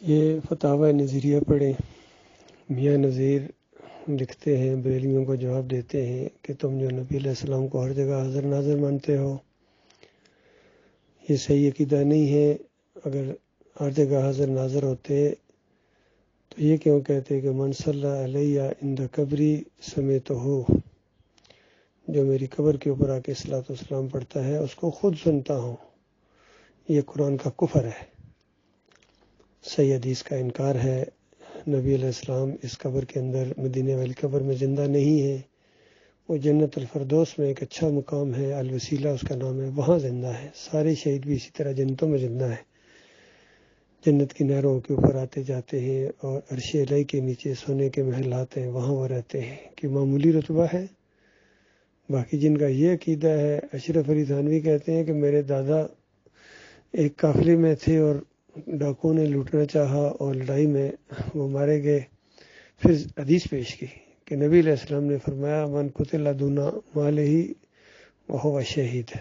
یہ فتاوی نظریہ پڑھیں۔ میاں نذیر لکھتے ہیں، بریلویوں کو جواب دیتے ہیں کہ تم جو نبی علیہ السلام کو ہر جگہ حاضر ناظر مانتے ہو، یہ صحیح عقیدہ نہیں ہے۔ اگر ہر جگہ حاضر ناظر ہوتے تو یہ کیوں کہتے کہ من صلی علیہ عند قبری سمیتہو، جو میری قبر کے اوپر آ کے صلاۃ والسلام پڑھتا ہے اس کو خود سنتا ہوں۔ یہ قرآن کا کفر ہے، صحیح حدیث کا انکار ہے۔ نبی علیہ السلام اس قبر کے اندر، مدینے والی قبر میں زندہ نہیں ہے، وہ جنت الفردوس میں ایک اچھا مقام ہے، الوسیلہ اس کا نام ہے، وہاں زندہ ہے۔ سارے شہید بھی اسی طرح جنتوں میں زندہ ہیں، جنت کی نہروں کے اوپر آتے جاتے ہیں، اور عرش الہی کے نیچے سونے کے محلات ہیں، وہاں وہ رہتے ہیں کہ معمولی رتبہ ہے۔ باقی جن کا یہ عقیدہ ہے، اشرف علی تھانوی کہتے ہیں کہ میرے دادا ایک قافلے میں تھے اور ڈاکوؤں نے لوٹنا چاہا اور لڑائی میں وہ مارے گئے۔ پھر حدیث پیش کی کہ نبی علیہ السلام نے فرمایا من قتل دون مالہ وہو شہید،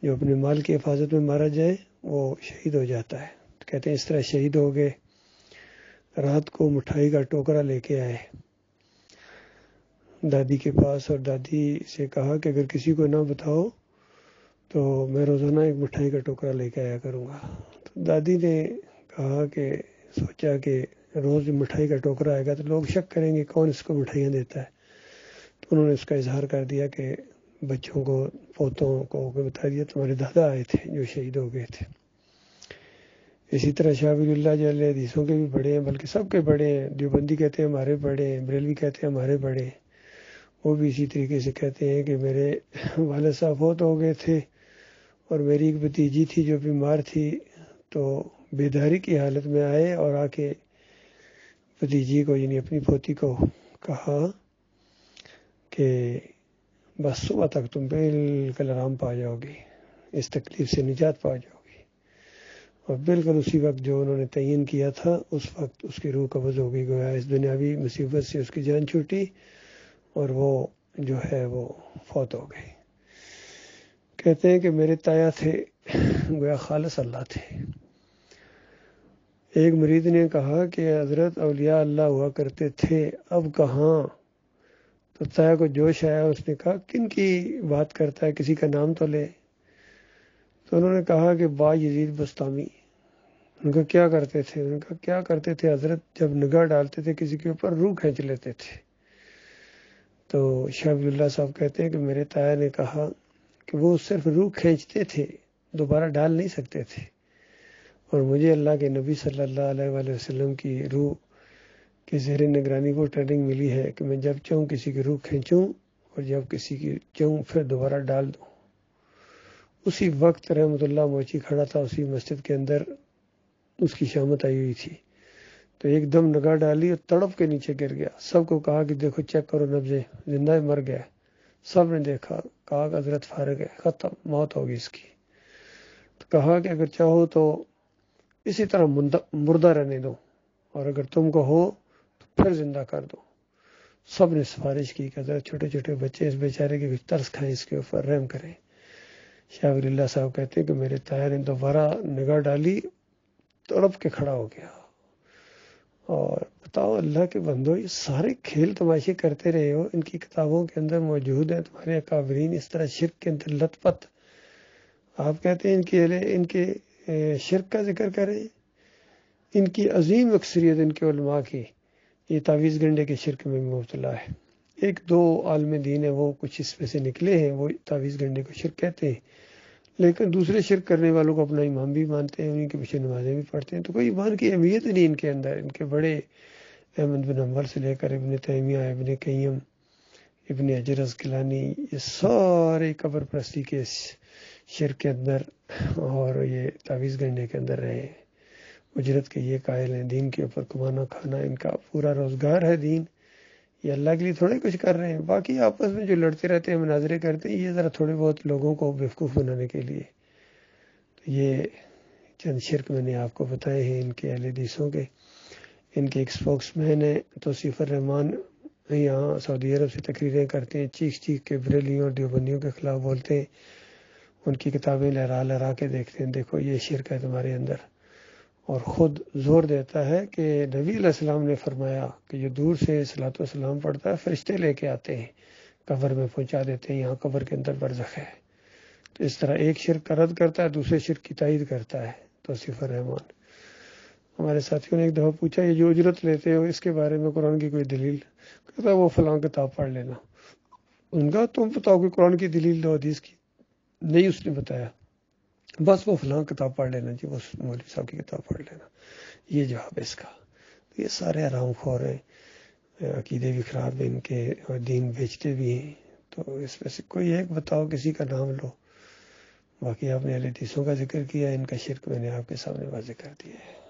جو اپنے مال کی حفاظت میں مارا جائے وہ شہید ہو جاتا ہے۔ کہتے ہیں اس طرح شہید ہو گئے۔ رات کو مٹھائی کا ٹوکرا لے کے آئے دادی کے پاس، اور دادی سے کہا کہ اگر کسی کو نہ بتاؤ تو میں روزانہ ایک مٹھائی کا ٹوکرا لے کے آیا کروں گا۔ تو دادی نے کہا کہ سوچا کہ روز مٹھائی کا ٹوکرا آئے گا تو لوگ شک کریں گے کون اس کو مٹھائیاں دیتا ہے، تو انہوں نے اس کا اظہار کر دیا کہ بچوں کو، پوتوں کو بتا دیا تمہارے دادا آئے تھے جو شہید ہو گئے تھے۔ اسی طرح شاہ ولی اللہ جل حدیثوں کے بھی بڑے ہیں، بلکہ سب کے بڑے ہیں۔ دیوبندی کہتے ہیں ہمارے بڑے ہیں، بریلوی کہتے ہیں ہمارے بڑے ہیں، وہ بھی اسی طریقے سے کہتے ہیں کہ میرے والد صاحب فوت ہو گئے تھے اور میری ایک بھتیجی تھی جو بیمار تھی، تو بیداری کی حالت میں آئے اور آ کے بھتیجی کو یعنی اپنی پوتی کو کہا کہ بس صبح تک تم بالکل آرام پا جاؤ گی، اس تکلیف سے نجات پا جاؤ گی۔ اور بالکل اسی وقت جو انہوں نے تعین کیا تھا اس وقت اس کی روح قبض ہو گئی، گویا اس دنیاوی مصیبت سے اس کی جان چھوٹی اور وہ جو ہے وہ فوت ہو گئی۔ کہتے ہیں کہ میرے تایا تھے، گویا خالص اللہ تھے۔ ایک مرید نے کہا کہ حضرت اولیاء اللہ ہوا کرتے تھے، اب کہاں؟ تو تایا کو جوش آیا، اس نے کہا کن کی بات کرتا ہے، کسی کا نام تو لے۔ تو انہوں نے کہا کہ با یزید بستامی۔ ان کا کیا کرتے تھے؟ ان کا کیا کرتے تھے حضرت، جب نگاہ ڈالتے تھے کسی کے اوپر روح کھینچ لیتے تھے۔ تو شاہ ولی اللہ صاحب کہتے ہیں کہ میرے تایا نے کہا کہ وہ صرف روح کھینچتے تھے، دوبارہ ڈال نہیں سکتے تھے، اور مجھے اللہ کے نبی صلی اللہ علیہ وآلہ وسلم کی روح کی زیر نگرانی وہ ٹریننگ ملی ہے کہ میں جب چاہوں کسی کی روح کھینچوں اور جب کسی کی چاہوں پھر دوبارہ ڈال دوں۔ اسی وقت رحمت اللہ موچی کھڑا تھا اسی مسجد کے اندر، اس کی شامت آئی ہوئی تھی، تو ایک دم نگاہ ڈالی اور تڑپ کے نیچے گر گیا۔ سب کو کہا کہ دیکھو چیک کرو نبضیں، زندہ مر گیا۔ سب نے دیکھا، کہا کہ حضرت فارغ ہے، ختم، موت ہوگی اس کی۔ تو کہا کہ اگر چاہو تو اسی طرح مردہ رہنے دو، اور اگر تم کو ہو تو پھر زندہ کر دو۔ سب نے سفارش کی کہ حضرت چھوٹے چھوٹے بچے اس بیچارے کے کچھ ترس کھائیں، اس کے اوپر رحم کریں۔ شاہ ولی اللہ صاحب کہتے ہیں کہ میرے تایا نے دوبارہ نگاہ ڈالی، تڑپ کے کھڑا ہو گیا۔ اور بتاؤ اللہ کے بندو، یہ سارے کھیل تماشے کرتے رہے ہو، ان کی کتابوں کے اندر موجود ہیں، تمہارے اکابرین اس طرح شرک کے اندر لت پت۔ آپ کہتے ہیں ان کے شرک کا ذکر کریں، ان کی عظیم اکثریت ان کے علماء کی یہ تعویذ گنڈے کے شرک میں مبتلا ہے۔ ایک دو عالم دین ہیں، وہ کچھ اس میں سے نکلے ہیں، وہ تعویذ گنڈے کو شرک کہتے ہیں، لیکن دوسرے شرک کرنے والوں کو اپنا امام بھی مانتے ہیں، ان کے پیچھے نمازیں بھی پڑھتے ہیں، تو کوئی ایمان کی اہمیت نہیں ان کے اندر۔ ان کے بڑے احمد بن حنبل سے لے کر ابن تیمیہ، ابن قیم، ابن حجر عسقلانی، یہ سارے قبر پرستی کے شرک کے اندر اور یہ تعویذ گنڈے کے اندر رہے ہیں۔ اجرت کے یہ قائل ہیں، دین کے اوپر کمانا کھانا ان کا پورا روزگار ہے۔ دین یہ اللہ کے لیے تھوڑے کچھ کر رہے ہیں، باقی آپس میں جو لڑتے رہتے ہیں، مناظرے کرتے ہیں، یہ ذرا تھوڑے بہت لوگوں کو بیوقوف بنانے کے لیے۔ تو یہ چند شرک میں نے آپ کو بتائے ہیں ان کے اہل حدیثوں کے۔ ان کے ایک سپوکس مین ہیں توصیف الرحمان، یہاں سعودی عرب سے تقریریں کرتے ہیں، چیخ چیخ کے بریلیوں اور دیوبندیوں کے خلاف بولتے ہیں، ان کی کتابیں لہرا لہرا کے دیکھتے ہیں، دیکھو یہ شرک ہے تمہارے اندر۔ اور خود زور دیتا ہے کہ نبی علیہ السلام نے فرمایا کہ جو دور سے صلاۃ والسلام پڑھتا ہے فرشتے لے کے آتے ہیں، قبر میں پہنچا دیتے ہیں، یہاں قبر کے اندر برزخ ہے۔ تو اس طرح ایک شرک کا رد کرتا ہے، دوسرے شرک کی تائید کرتا ہے توصیف الرحمان۔ ہمارے ساتھیوں نے ایک دفعہ پوچھا یہ جو اجرت لیتے ہو اس کے بارے میں قرآن کی کوئی دلیل؟ کہتا ہے وہ فلاں کتاب پڑھ لینا۔ ان کا تم بتاؤ کہ قرآن کی دلیل دو حدیث کی، نہیں اس نے بتایا، بس وہ فلاں کتاب پڑھ لینا جی، وہ مولوی صاحب کی کتاب پڑھ لینا، یہ جواب ہے اس کا۔ یہ سارے حرام خور ہیں، عقیدے بھی خراب ہیں ان کے اور دین بیچتے بھی ہیں۔ تو اس میں سے کوئی ایک بتاؤ، کسی کا نام لو۔ باقی آپ نے اہل حدیثوں کا ذکر کیا، ان کا شرک میں نے آپ کے سامنے واضح کر دیا ہے۔